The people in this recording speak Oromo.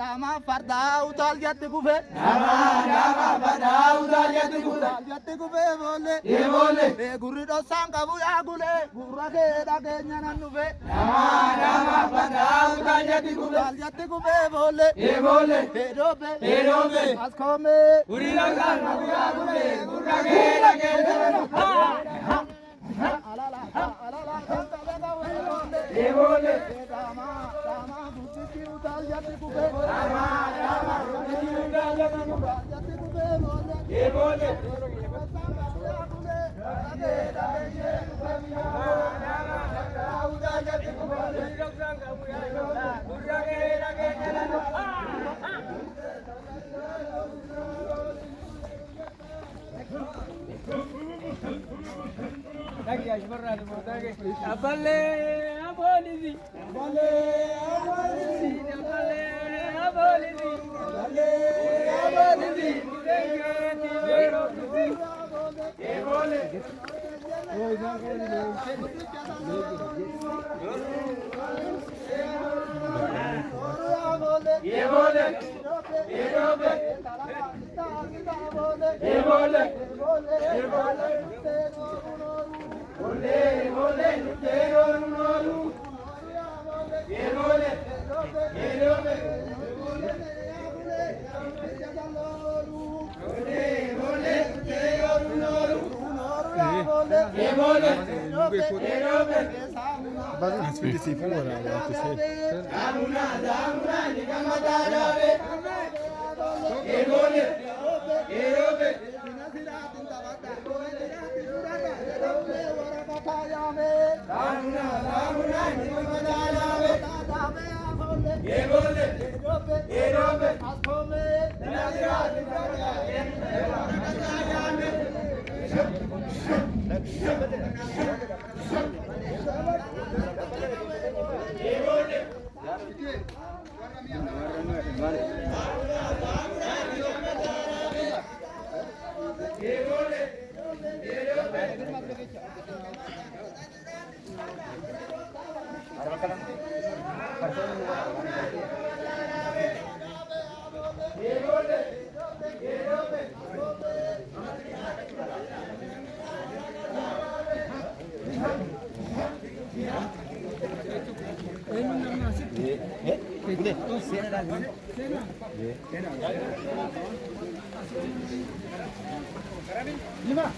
Dama farda utal jatte kufe dama farda utal jatte kufe bole e gurri do sanga bu ya gule gurra ke da ke nyana nufe dama farda utal jatte kufe bole e robe askome gurri do sanga bu ya gule gurra ke da ke nyana alala e bole dama butti utal jatte kufe dama butti utal jatte kufe e bole Lima.